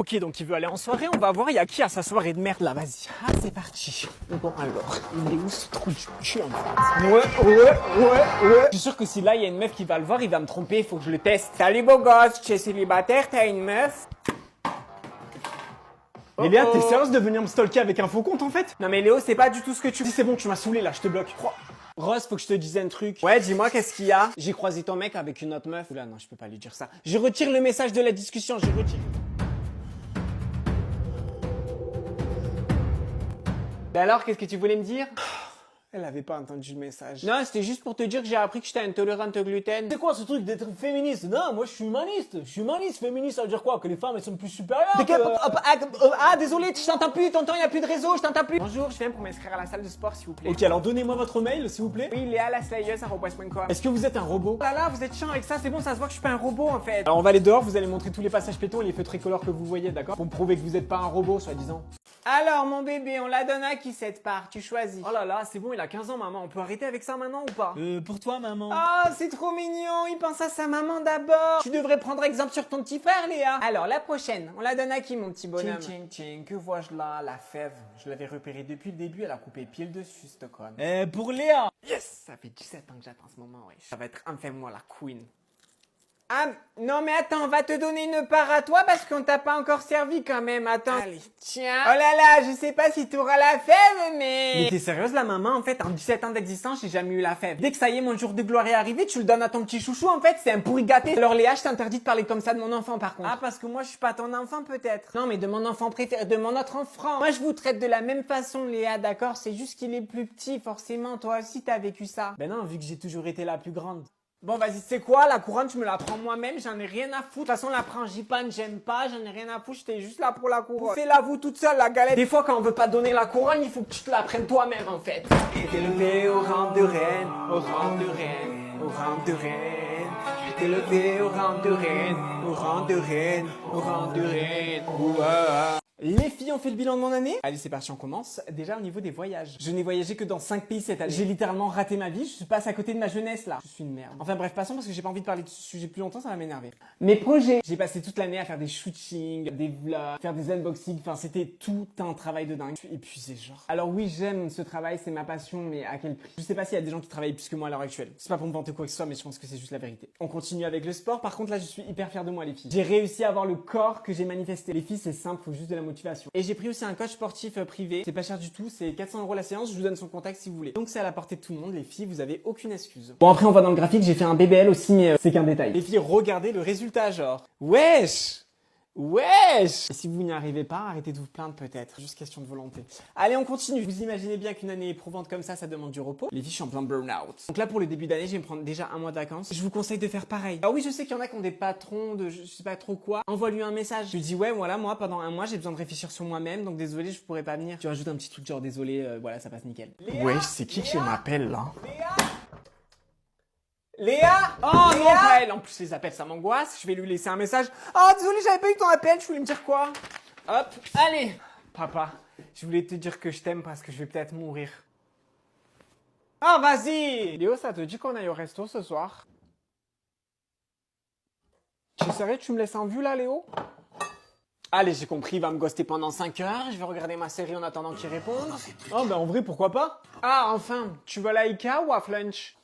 Ok, donc il veut aller en soirée, on va voir, il y a qui à sa soirée de merde là, vas-y. Ah, c'est parti. Bon, alors, il est où ce trou du cul en fait? Ouais. Je suis sûr que si là, il y a une meuf qui va le voir, il va me tromper, il faut que je le teste. Salut beau gosse, tu es célibataire, t'as une meuf? Mais Léa, t'es sérieuse de venir me stalker avec un faux compte en fait? Non mais Léo, c'est pas du tout ce que tu dis, c'est bon, tu m'as saoulé là, je te bloque. Rose, faut que je te dise un truc. Ouais, dis-moi, qu'est-ce qu'il y a? J'ai croisé ton mec avec une autre meuf. Oula, non, je peux pas lui dire ça. Je retire le message de la discussion, je retire. Et alors, qu'est-ce que tu voulais me dire? Elle avait pas entendu le message. Non, c'était juste pour te dire que j'ai appris que j'étais intolérante au gluten. C'est quoi ce truc d'être féministe? Non, moi je suis humaniste. Je suis humaniste. Féministe, ça veut dire quoi? Que les femmes elles sont plus supérieures? Ah, désolé, je t'entends plus, tonton, il y a plus de réseau, je t'entends plus. Bonjour, je viens pour m'inscrire à la salle de sport, s'il vous plaît. Ok, alors donnez-moi votre mail, s'il vous plaît. Oui, léalaslayeuse@com. Est-ce que vous êtes un robot? Oh là là, vous êtes chiant avec ça, c'est bon, ça se voit que je suis pas un robot en fait. Alors on va aller dehors, vous allez montrer tous les passages piétons et les feux tricolores que vous voyez, d'accord? Pour me prouver que vous n'êtes pas un robot, soi-disant. Alors, mon bébé, on la donne à qui cette part? Tu choisis. Oh là là, c'est bon, il a 15 ans, maman. On peut arrêter avec ça maintenant ou pas? Pour toi, maman. Oh, c'est trop mignon, il pense à sa maman d'abord. Tu devrais prendre exemple sur ton petit frère, Léa. Alors, la prochaine, on la donne à qui, mon petit bonhomme? Tiens, que vois-je là? La fève. Je l'avais repérée depuis le début, elle a coupé pile dessus, cette conne. Pour Léa. Yes, ça fait 17 ans que j'attends ce moment, ouais. Ça va être enfin moi, la queen. Ah, non mais attends, on va te donner une part à toi parce qu'on t'a pas encore servi quand même, attends. Allez, tiens. Oh là là, je sais pas si t'auras la fève, mais t'es sérieuse la maman, en fait, en 17 ans d'existence, j'ai jamais eu la fève. Dès que ça y est, mon jour de gloire est arrivé, tu le donnes à ton petit chouchou, en fait, c'est un pourri gâté. Alors Léa, je t'interdis de parler comme ça de mon enfant par contre. Ah, parce que moi je suis pas ton enfant peut-être. Non mais de mon enfant préféré, de mon autre enfant. Moi je vous traite de la même façon Léa, d'accord? C'est juste qu'il est plus petit, forcément, toi aussi t'as vécu ça. Ben non, vu que j'ai toujours été la plus grande. Bon, vas-y, c'est quoi? La couronne, je me la prends moi-même, j'en ai rien à foutre. De toute façon, la frangipane, j'aime pas, j'en ai rien à foutre, j'étais juste là pour la couronne. Fais-la vous toute seule, la galette. Des fois, quand on veut pas donner la couronne, il faut que tu te la prennes toi-même, en fait. T'es élevé au rang de reine, au rang de reine, au rang de reine. T'es élevé au rang de reine, au rang de reine, au rang de reine. Ouah. Les filles ont fait le bilan de mon année. Allez, c'est parti, on commence. Déjà au niveau des voyages. Je n'ai voyagé que dans 5 pays cette année. J'ai littéralement raté ma vie, je passe à côté de ma jeunesse là. Je suis une merde. Enfin bref, passons parce que j'ai pas envie de parler de ce sujet plus longtemps, ça va m'énerver. Mes projets. J'ai passé toute l'année à faire des shootings, des vlogs, faire des unboxings, enfin c'était tout un travail de dingue. Je suis épuisé genre. Alors oui, j'aime ce travail, c'est ma passion, mais à quel prix? Je sais pas s'il y a des gens qui travaillent plus que moi à l'heure actuelle. C'est pas pour me vanter quoi que ce soit, mais je pense que c'est juste la vérité. On continue avec le sport. Par contre là, je suis hyper fier de moi les filles. J'ai réussi à avoir le corps que j'ai manifesté. Les filles, c'est simple, faut juste de la motivation. Et j'ai pris aussi un coach sportif privé. C'est pas cher du tout, c'est 400 € la séance. Je vous donne son contact si vous voulez. Donc c'est à la portée de tout le monde, les filles, vous avez aucune excuse. Bon après on va dans le graphique, j'ai fait un BBL aussi, mais c'est qu'un détail. Les filles, regardez le résultat genre. Wesh! Wesh! Et si vous n'y arrivez pas, arrêtez de vous plaindre peut-être. Juste question de volonté. Allez, on continue. Vous imaginez bien qu'une année éprouvante comme ça demande du repos. Les filles, je suis en plein burn-out. Donc là, pour le début d'année, je vais me prendre déjà un mois de vacances. Je vous conseille de faire pareil. Alors oui, je sais qu'il y en a qui ont des patrons de je sais pas trop quoi. Envoie-lui un message. Je lui dis, ouais, voilà, moi, pendant un mois, j'ai besoin de réfléchir sur moi-même. Donc désolé, je pourrais pas venir. Tu rajoutes un petit truc genre désolé, voilà, ça passe nickel. Wesh, c'est qui m'appelle là? Léa! Oh non, pas elle! En plus, les appels, ça m'angoisse. Je vais lui laisser un message. Oh, désolé, j'avais pas eu ton appel. Je voulais me dire quoi? Hop, allez! Papa, je voulais te dire que je t'aime parce que je vais peut-être mourir. Ah, vas-y! Léo, ça te dit qu'on aille au resto ce soir? Tu es sérieux, tu me laisses en vue là, Léo? Allez, j'ai compris, il va me ghoster pendant 5 heures. Je vais regarder ma série en attendant qu'il réponde. Oh, ben en vrai, pourquoi pas? Ah, enfin, tu veux à l'Aïka ou à Flunch?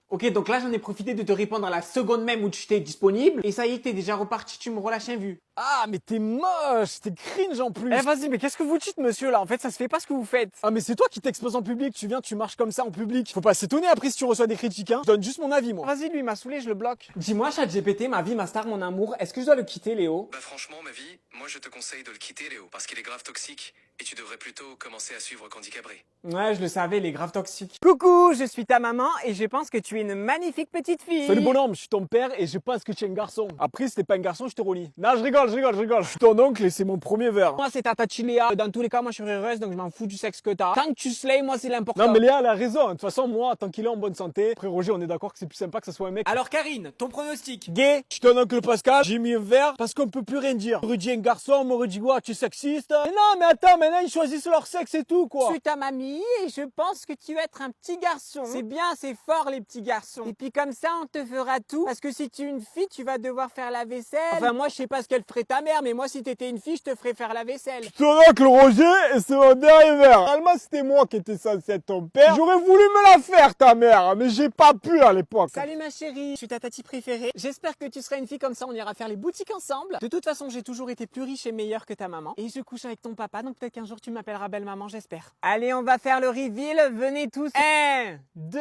Ok, donc là, j'en ai profité de te répondre à la seconde même où tu étais disponible. Et ça y est, t'es déjà reparti, tu me relâches un vu. Ah, mais t'es moche, t'es cringe en plus. Eh, vas-y, mais qu'est-ce que vous dites, monsieur, là? En fait, ça se fait pas ce que vous faites. Ah, mais c'est toi qui t'exposes en public, tu viens, tu marches comme ça en public. Faut pas s'étonner après si tu reçois des critiques, hein. Je donne juste mon avis, moi. Vas-y, lui, il m'a saoulé, je le bloque. Dis-moi, ChatGPT, ma vie, ma star, mon amour, est-ce que je dois le quitter, Léo? Bah franchement, ma vie, moi je te conseille de le quitter, Léo, parce qu'il est grave toxique et tu devrais plutôt commencer à suivre Candy Cabré. Ouais, je le savais, il est grave toxique. Coucou, je suis ta maman et je pense que tu es une magnifique petite fille. Salut bonhomme, je suis ton père et je pense que tu es un garçon. Après, si t'es pas un garçon, je te relie. Non, je rigole. Je suis ton oncle et c'est mon premier verre. Moi, c'est Tata Chiléa. Dans tous les cas, moi, je suis heureuse, donc je m'en fous du sexe que t'as. Tant que tu slay, moi, c'est l'important. Non, mais Léa, elle a raison. De toute façon, moi, tant qu'il est en bonne santé, après Roger, on est d'accord que c'est plus sympa que ça soit un mec. Alors, Karine, ton pronostic? Gay, je suis ton oncle Pascal, j'ai mis un verre parce qu'on peut plus rien dire. On m'aurait dit un garçon, on m'aurait dit quoi, tu es sexiste. Mais non, mais attends, maintenant ils choisissent leur sexe et tout, quoi. Je suis ta mamie et je pense que tu vas être un petit garçon. C'est bien, c'est fort, les petits garçons. Et puis comme ça, on te fera tout. Parce que si tu es une fille, tu vas devoir faire la vaisselle. Enfin, moi, je sais pas ce qu'elle ferait. ferais ta mère, mais moi si t'étais une fille, je te ferais faire la vaisselle. C'est que le Roger et c'est mon dernier verre. Normalement, c'était moi qui étais censé être ton père. J'aurais voulu me la faire, ta mère, mais j'ai pas pu à l'époque. Salut ma chérie, je suis ta tati préférée. J'espère que tu seras une fille comme ça, on ira faire les boutiques ensemble. De toute façon, j'ai toujours été plus riche et meilleure que ta maman. Et je couche avec ton papa, donc peut-être qu'un jour tu m'appelleras belle maman, j'espère. Allez, on va faire le reveal, venez tous. 1, 2,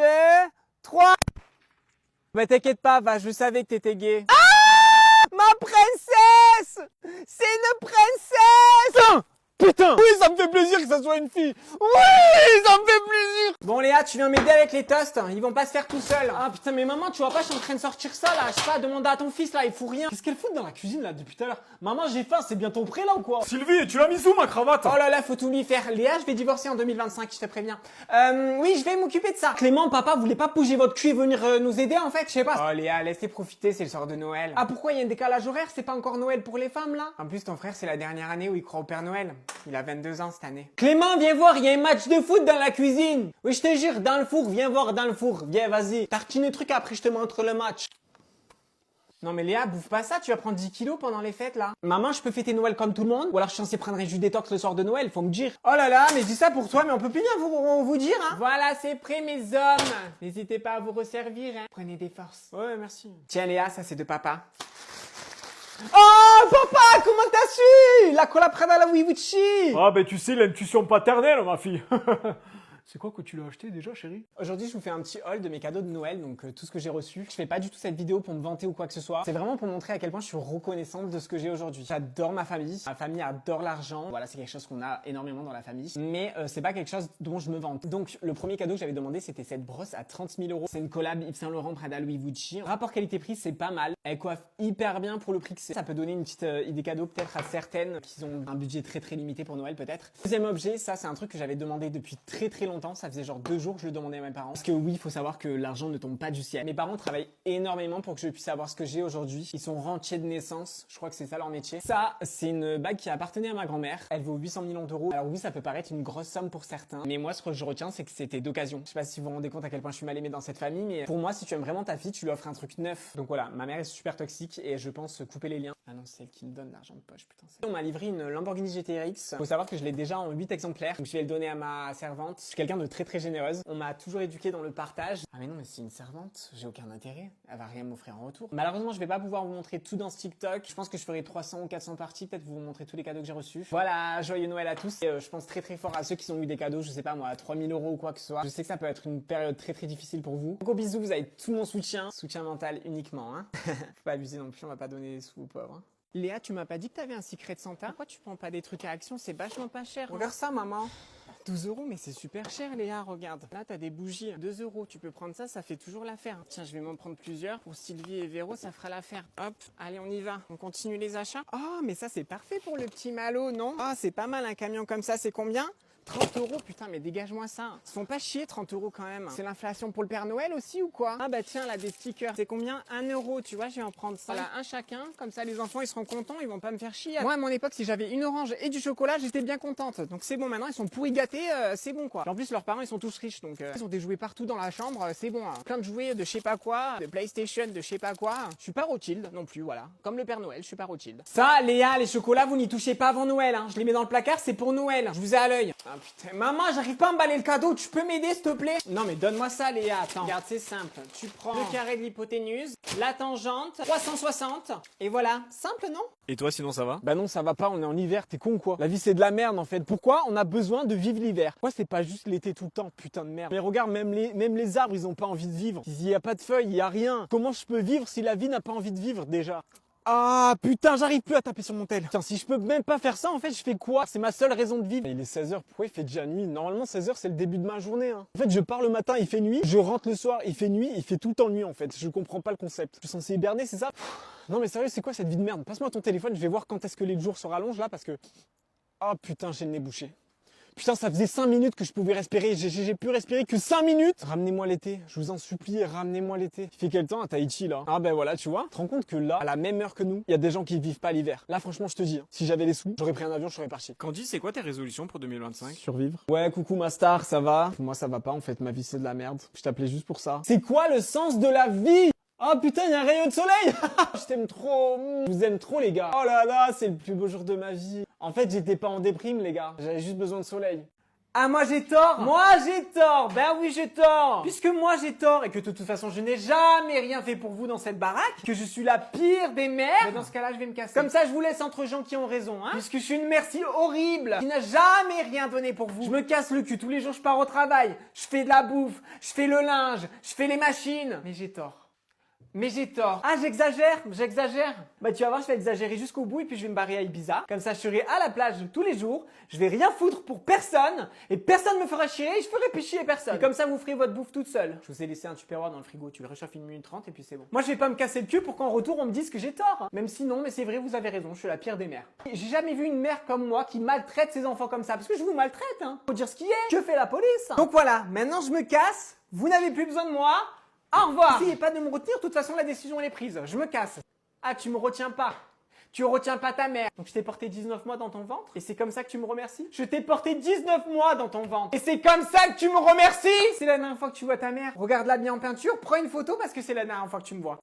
3. Bah t'inquiète pas, va, je savais que t'étais gay. Ah, ma princesse! C'est une princesse! Putain! Oui, ça me fait plaisir que ça soit une fille! Oui, ça me fait plaisir! Bon Léa, tu viens m'aider avec les toasts, ils vont pas se faire tout seuls. Ah putain, mais maman, tu vois pas, je suis en train de sortir ça là, je sais pas, demande à ton fils là, il fout rien. Qu'est-ce qu'elle fout dans la cuisine là depuis tout à l'heure? Maman, j'ai faim, c'est bientôt prêt là ou quoi? Sylvie, tu l'as mis où ma cravate? Oh là là, faut tout lui faire. Léa, je vais divorcer en 2025, je te préviens. Oui, je vais m'occuper de ça. Clément, papa, voulait pas bouger votre cul et venir nous aider en fait, je sais pas. Oh Léa, laissez profiter, c'est le soir de Noël. Ah pourquoi il y a un décalage horaire? C'est pas encore Noël pour les femmes là? En plus, ton frère, c'est la dernière année où il croit au Père Noël. Il a 22 ans cette année. Clément, viens voir, il y a un match de foot dans la cuisine. Oui, je te jure, dans le four, viens voir dans le four. Viens, vas-y. Tartine le truc, après je te montre le match. Non mais Léa, bouffe pas ça, tu vas prendre 10 kilos pendant les fêtes là. Maman, je peux fêter Noël comme tout le monde? Ou alors je suis censé prendre un jus détox le soir de Noël, faut me dire. Oh là là, mais je dis ça pour toi, mais on peut plus bien vous dire hein. Voilà, c'est prêt mes hommes. N'hésitez pas à vous resservir hein. Prenez des forces. Ouais, merci. Tiens Léa, ça c'est de papa. Oh papa, comment t'as su? La cola Prada la Wiwichi. Ah ben tu sais, l'intuition paternelle ma fille. C'est quoi que tu l'as acheté déjà, chérie? Aujourd'hui, je vous fais un petit haul de mes cadeaux de Noël, donc tout ce que j'ai reçu. Je fais pas du tout cette vidéo pour me vanter ou quoi que ce soit. C'est vraiment pour montrer à quel point je suis reconnaissante de ce que j'ai aujourd'hui. J'adore ma famille. Ma famille adore l'argent. Voilà, c'est quelque chose qu'on a énormément dans la famille. Mais c'est pas quelque chose dont je me vante. Donc, le premier cadeau que j'avais demandé, c'était cette brosse à 30 000 €. C'est une collab Yves Saint Laurent Prada Louis Vuitton. Rapport qualité-prix, c'est pas mal. Elle coiffe hyper bien pour le prix que c'est. Ça peut donner une petite idée cadeau peut-être à certaines qui ont un budget très limité pour Noël peut-être. Deuxième objet, ça c'est un truc que j'avais demandé depuis très longtemps. Ça faisait genre 2 jours que je le demandais à mes parents. Parce que oui, il faut savoir que l'argent ne tombe pas du ciel. Mes parents travaillent énormément pour que je puisse avoir ce que j'ai aujourd'hui. Ils sont rentiers de naissance. Je crois que c'est ça leur métier. Ça, c'est une bague qui appartenait à ma grand-mère. Elle vaut 800 millions d'euros. Alors oui, ça peut paraître une grosse somme pour certains. Mais moi, ce que je retiens, c'est que c'était d'occasion. Je sais pas si vous vous rendez compte à quel point je suis mal aimé dans cette famille. Mais pour moi, si tu aimes vraiment ta fille, tu lui offres un truc neuf. Donc voilà, ma mère est super toxique et je pense couper les liens. Ah non, c'est elle qui me donne l'argent de poche. Putain, on m'a livré une Lamborghini GTR-X. Faut savoir que je l'ai déjà en 8 exemplaires. Donc je vais le donner à ma servante. Je suis quelqu'un de très généreuse. On m'a toujours éduqué dans le partage. Ah mais non, mais c'est une servante, j'ai aucun intérêt. Elle va rien m'offrir en retour. Malheureusement, je vais pas pouvoir vous montrer tout dans ce TikTok. Je pense que je ferai 300 ou 400 parties, peut-être vous montrer tous les cadeaux que j'ai reçus. Voilà, joyeux Noël à tous. Et je pense très fort à ceux qui ont eu des cadeaux, je sais pas moi, à 3000 € ou quoi que ce soit. Je sais que ça peut être une période très difficile pour vous. Gros bisous, vous avez tout mon soutien. Soutien mental uniquement, hein. Faut pas abuser non plus, on va pas donner des sous aux pauvres. Hein. Léa, tu m'as pas dit que t'avais un Secret Santa? Pourquoi tu prends pas des trucs à Action? C'est vachement pas cher. Regarde ça, maman. 12 €, mais c'est super cher, Léa, regarde. Là, t'as des bougies. 2 €, tu peux prendre ça, ça fait toujours l'affaire. Tiens, je vais m'en prendre plusieurs. Pour Sylvie et Véro, ça fera l'affaire. Hop, allez, on y va. On continue les achats. Oh, mais ça, c'est parfait pour le petit Malo, non? Ah, c'est pas mal, un camion comme ça, c'est combien? 30 €, putain, mais dégage-moi ça. Ils se font pas chier, 30 € quand même. C'est l'inflation pour le Père Noël aussi ou quoi? Ah bah tiens, là, des stickers. C'est combien? 1 €, tu vois, je vais en prendre ça. Voilà, un chacun. Comme ça, les enfants, ils seront contents, ils vont pas me faire chier. Moi, à mon époque, si j'avais une orange et du chocolat, j'étais bien contente. Donc c'est bon, maintenant, ils sont pourris gâtés, c'est bon, quoi. Et en plus, leurs parents, ils sont tous riches, donc ils ont des jouets partout dans la chambre, c'est bon. Hein. Plein de jouets de je sais pas quoi, de PlayStation, de je sais pas quoi. Je suis pas Rothschild non plus, voilà. Comme le Père Noël, je suis pas Rothschild. Ça, Léa, les chocolats, vous n'y touchez pas avant Noël, hein. Je les mets dans le placard, c'est pour Noël. Je vous ai à l'œil. Ah putain, maman, j'arrive pas à emballer le cadeau, tu peux m'aider s'il te plaît? Non mais donne-moi ça Léa, attends. Regarde, c'est simple. Tu prends le carré de l'hypoténuse, la tangente, 360, et voilà. Simple, non? Et toi, sinon ça va? Bah non, ça va pas, on est en hiver, t'es con ou quoi? La vie c'est de la merde en fait. Pourquoi on a besoin de vivre l'hiver? Pourquoi c'est pas juste l'été tout le temps, putain de merde? Mais regarde, même les arbres, ils ont pas envie de vivre. Il y a pas de feuilles, il y a rien. Comment je peux vivre si la vie n'a pas envie de vivre déjà? Ah putain, j'arrive plus à taper sur mon tel. Tiens, si je peux même pas faire ça, en fait, je fais quoi? C'est ma seule raison de vivre. Il est 16 h, pourquoi il fait déjà nuit? Normalement, 16 h, c'est le début de ma journée. Hein. En fait, je pars le matin, il fait nuit. Je rentre le soir, il fait nuit. Il fait tout le temps nuit, en fait. Je comprends pas le concept. Je suis censé hiberner, c'est ça? Non mais sérieux, c'est quoi cette vie de merde? Passe-moi ton téléphone, je vais voir quand est-ce que les jours se rallongent là, parce que... Ah putain, j'ai le nez bouché. Putain, ça faisait 5 minutes que je pouvais respirer. J'ai pu respirer que 5 minutes. Ramenez-moi l'été. Je vous en supplie, ramenez-moi l'été. Il fait quel temps à Tahiti, là? Ah ben voilà, tu vois. Tu te rends compte que là, à la même heure que nous, il y a des gens qui vivent pas l'hiver. Là, franchement, je te dis, hein, si j'avais les sous, j'aurais pris un avion, je serais parti. Candy, c'est quoi tes résolutions pour 2025? Survivre. Ouais, coucou ma star, ça va? Moi, ça va pas, en fait. Ma vie, c'est de la merde. Je t'appelais juste pour ça. C'est quoi le sens de la vie? Ah putain, il y a un rayon de soleil. Je t'aime trop. Je vous aime trop les gars. Oh là là, c'est le plus beau jour de ma vie. En fait, j'étais pas en déprime les gars. J'avais juste besoin de soleil. Ah, moi j'ai tort. Moi j'ai tort. Ben oui, j'ai tort. Puisque moi j'ai tort et que de toute façon je n'ai jamais rien fait pour vous dans cette baraque, que je suis la pire des mères, mais dans ce cas-là je vais me casser. Comme ça je vous laisse entre gens qui ont raison, hein. Puisque je suis une mère si horrible, qui n'a jamais rien donné pour vous. Je me casse le cul tous les jours, je pars au travail, je fais de la bouffe, je fais le linge, je fais les machines. Mais j'ai tort. Mais j'ai tort. Ah, j'exagère. Bah, tu vas voir, je vais exagérer jusqu'au bout et puis je vais me barrer à Ibiza. Comme ça, je serai à la plage tous les jours. Je vais rien foutre pour personne et personne me fera chier et je ferai plus chier personne. Et comme ça, vous ferez votre bouffe toute seule. Je vous ai laissé un tupperware dans le frigo. Tu le réchauffes 1 minute 30 et puis c'est bon. Moi, je vais pas me casser le cul pour qu'en retour, on me dise que j'ai tort. Même si non, mais c'est vrai, vous avez raison. Je suis la pire des mères. J'ai jamais vu une mère comme moi qui maltraite ses enfants comme ça. Parce que je vous maltraite, hein. Faut dire ce qui est. Que fait la police? Donc voilà. Maintenant, je me casse. Vous n'avez plus besoin de moi. Au revoir. Essayez pas de me retenir, de toute façon la décision elle est prise. Je me casse. Ah, tu me retiens pas. Tu retiens pas ta mère. Donc je t'ai porté 19 mois dans ton ventre et c'est comme ça que tu me remercies? Je t'ai porté 19 mois dans ton ventre et c'est comme ça que tu me remercies? C'est la dernière fois que tu vois ta mère. Regarde-la bien en peinture, prends une photo parce que c'est la dernière fois que tu me vois.